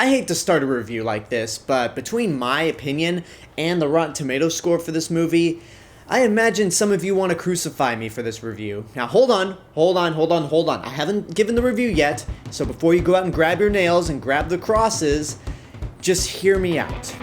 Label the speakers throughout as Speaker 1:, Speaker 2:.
Speaker 1: I hate to start a review like this, but between my opinion and the Rotten Tomatoes score for this movie, I imagine some of you want to crucify me for this review. Now hold on. I haven't given the review yet, so before you go out and grab your nails and grab the crosses, just hear me out.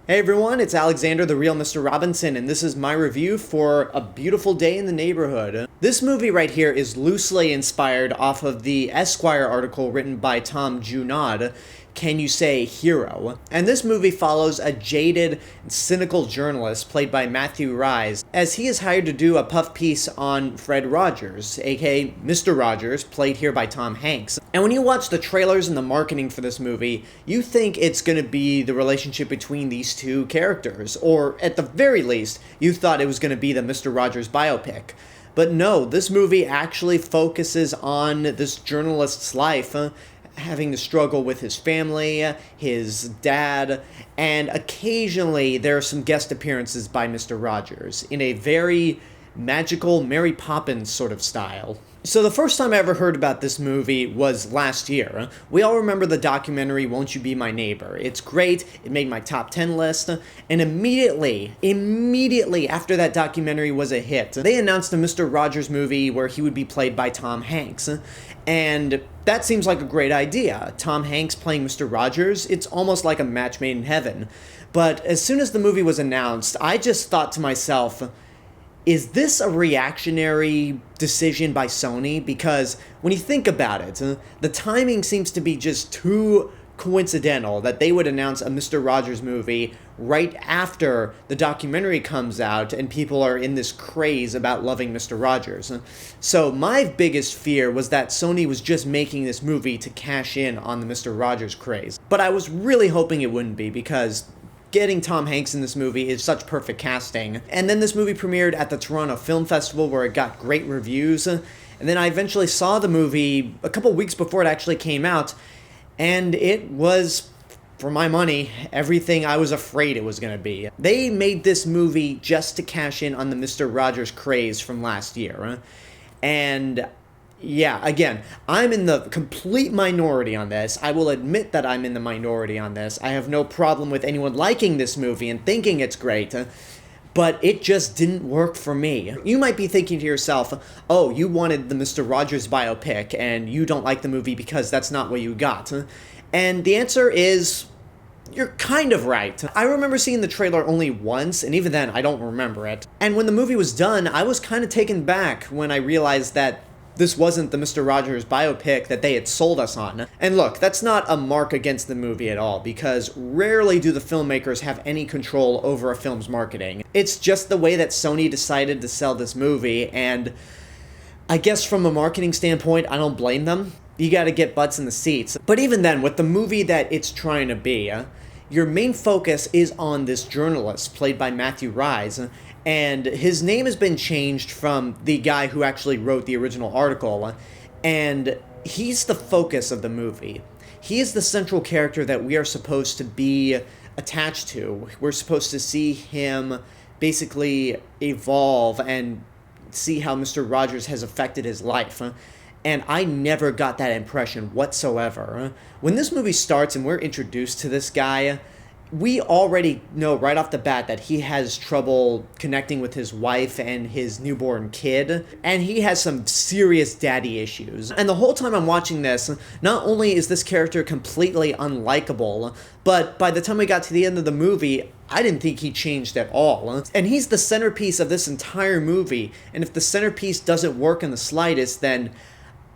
Speaker 1: Hey everyone, it's Alexander, the real Mr. Robinson, and this is my review for A Beautiful Day in the Neighborhood. This movie right here is loosely inspired off of the Esquire article written by Tom Junod, Can You Say Hero? And this movie follows a jaded and cynical journalist played by Matthew Rhys, as he is hired to do a puff piece on Fred Rogers, aka Mr. Rogers, played here by Tom Hanks. And when you watch the trailers and the marketing for this movie, you think it's going to be the relationship between these two characters, or at the very least, you thought it was going to be the Mr. Rogers biopic. But no, this movie actually focuses on this journalist's life, having to struggle with his family, his dad, and occasionally there are some guest appearances by Mr. Rogers in a very magical Mary Poppins sort of style. So the first time I ever heard about this movie was last year. We all remember the documentary Won't You Be My Neighbor. It's great, it made my top 10 list, and immediately after that documentary was a hit, they announced a Mr. Rogers movie where he would be played by Tom Hanks. And that seems like a great idea. Tom Hanks playing Mr. Rogers, it's almost like a match made in heaven. But as soon as the movie was announced, I just thought to myself, is this a reactionary decision by Sony? Because when you think about it, the timing seems to be just too coincidental that they would announce a Mr. Rogers movie right after the documentary comes out and people are in this craze about loving Mr. Rogers. So my biggest fear was that Sony was just making this movie to cash in on the Mr. Rogers craze. But I was really hoping it wouldn't be, because getting Tom Hanks in this movie is such perfect casting. And then this movie premiered at the Toronto Film Festival where it got great reviews. And then I eventually saw the movie a couple weeks before it actually came out, and it was, for my money, everything I was afraid it was going to be. They made this movie just to cash in on the Mr. Rogers craze from last year. And yeah, again, I'm in the complete minority on this. I will admit that I'm in the minority on this. I have no problem with anyone liking this movie and thinking it's great, but it just didn't work for me. You might be thinking to yourself, oh, you wanted the Mr. Rogers biopic and you don't like the movie because that's not what you got. And the answer is, you're kind of right. I remember seeing the trailer only once, and even then, I don't remember it. And when the movie was done, I was kind of taken back when I realized that this wasn't the Mr. Rogers biopic that they had sold us on. And look, that's not a mark against the movie at all, because rarely do the filmmakers have any control over a film's marketing. It's just the way that Sony decided to sell this movie, and I guess from a marketing standpoint, I don't blame them. You gotta get butts in the seats. But even then, with the movie that it's trying to be, your main focus is on this journalist played by Matthew Rhys, and his name has been changed from the guy who actually wrote the original article, and he's the focus of the movie. He is the central character that we are supposed to be attached to. We're supposed to see him basically evolve and see how Mr. Rogers has affected his life. And I never got that impression whatsoever. When this movie starts and we're introduced to this guy, we already know right off the bat that he has trouble connecting with his wife and his newborn kid, and he has some serious daddy issues. And the whole time I'm watching this, not only is this character completely unlikable, but by the time we got to the end of the movie, I didn't think he changed at all. And he's the centerpiece of this entire movie, and if the centerpiece doesn't work in the slightest, then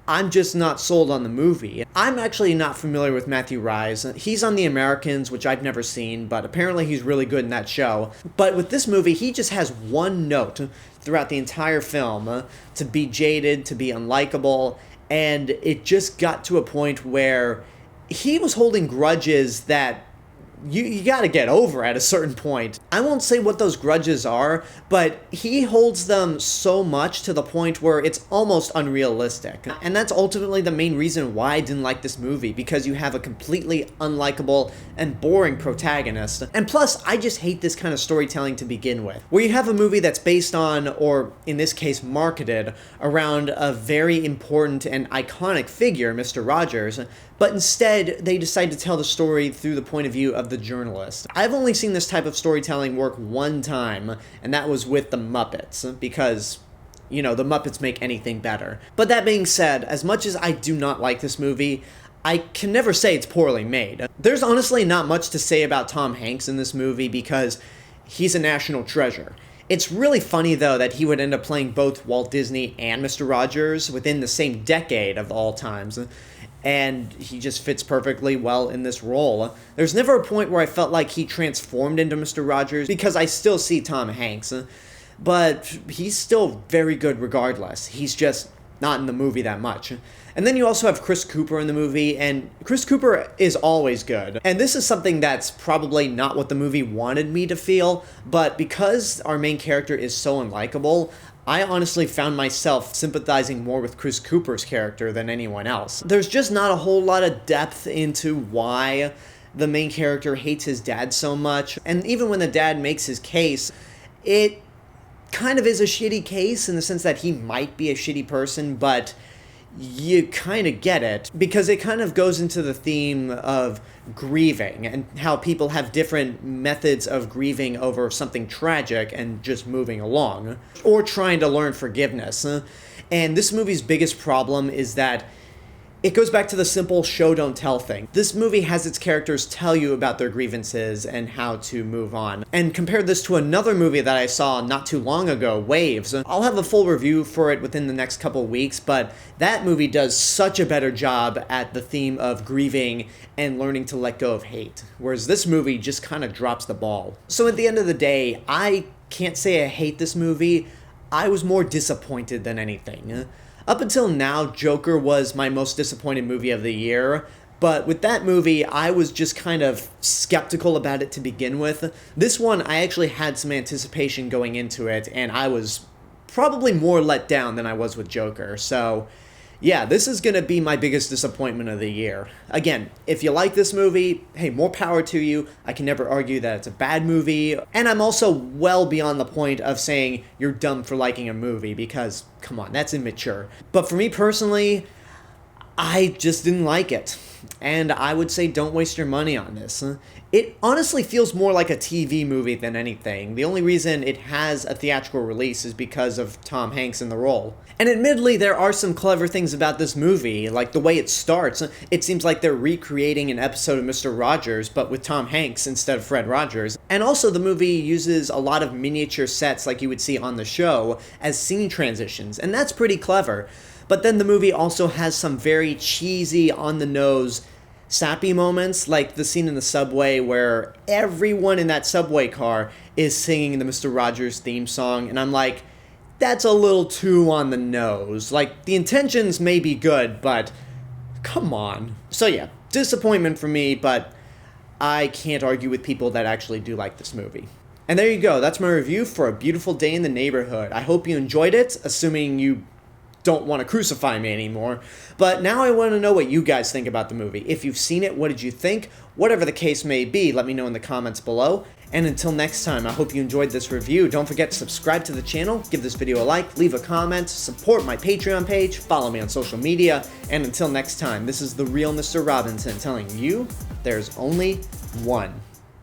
Speaker 1: I'm just not sold on the movie. I'm actually not familiar with Matthew Rhys. He's on The Americans, which I've never seen, but apparently he's really good in that show. But with this movie, he just has one note throughout the entire film, to be jaded, to be unlikable, and it just got to a point where he was holding grudges that you gotta get over at a certain point. I won't say what those grudges are, but he holds them so much to the point where it's almost unrealistic. And that's ultimately the main reason why I didn't like this movie, because you have a completely unlikable and boring protagonist. And plus, I just hate this kind of storytelling to begin with, where you have a movie that's based on, or in this case marketed, around a very important and iconic figure, Mr. Rogers, but instead they decide to tell the story through the point of view of the journalist. I've only seen this type of storytelling work one time, and that was with the Muppets, because, you know, the Muppets make anything better. But that being said, as much as I do not like this movie, I can never say it's poorly made. There's honestly not much to say about Tom Hanks in this movie because he's a national treasure. It's really funny, though, that he would end up playing both Walt Disney and Mr. Rogers within the same decade of all times, and he just fits perfectly well in this role. There's never a point where I felt like he transformed into Mr. Rogers, because I still see Tom Hanks, but he's still very good regardless. He's just not in the movie that much. And then you also have Chris Cooper in the movie, and Chris Cooper is always good. And this is something that's probably not what the movie wanted me to feel, but because our main character is so unlikable, I honestly found myself sympathizing more with Chris Cooper's character than anyone else. There's just not a whole lot of depth into why the main character hates his dad so much, and even when the dad makes his case, it kind of is a shitty case in the sense that he might be a shitty person, but you kind of get it, because it kind of goes into the theme of grieving and how people have different methods of grieving over something tragic and just moving along, or trying to learn forgiveness. And this movie's biggest problem is that it goes back to the simple show don't tell thing. This movie has its characters tell you about their grievances and how to move on. And compare this to another movie that I saw not too long ago, Waves. I'll have a full review for it within the next couple weeks, but that movie does such a better job at the theme of grieving and learning to let go of hate, whereas this movie just kind of drops the ball. So at the end of the day, I can't say I hate this movie. I was more disappointed than anything. Up until now, Joker was my most disappointed movie of the year, but with that movie, I was just kind of skeptical about it to begin with. This one, I actually had some anticipation going into it, and I was probably more let down than I was with Joker, so yeah, this is going to be my biggest disappointment of the year. Again, if you like this movie, hey, more power to you. I can never argue that it's a bad movie. And I'm also well beyond the point of saying you're dumb for liking a movie, because, come on, that's immature. But for me personally, I just didn't like it. And I would say don't waste your money on this. It honestly feels more like a TV movie than anything. The only reason it has a theatrical release is because of Tom Hanks in the role. And admittedly, there are some clever things about this movie, like the way it starts. It seems like they're recreating an episode of Mr. Rogers, but with Tom Hanks instead of Fred Rogers. And also the movie uses a lot of miniature sets like you would see on the show as scene transitions, and that's pretty clever. But then the movie also has some very cheesy, on-the-nose, sappy moments, like the scene in the subway where everyone in that subway car is singing the Mr. Rogers theme song, and I'm like, that's a little too on the nose. Like, the intentions may be good, but come on. So yeah, disappointment for me, but I can't argue with people that actually do like this movie. And there you go, that's my review for A Beautiful Day in the Neighborhood. I hope you enjoyed it, assuming you don't want to crucify me anymore. But now I want to know what you guys think about the movie. If you've seen it, what did you think? Whatever the case may be, let me know in the comments below. And until next time, I hope you enjoyed this review. Don't forget to subscribe to the channel, give this video a like, leave a comment, support my Patreon page, follow me on social media, and until next time, this is the real Mr. Robinson telling you there's only one.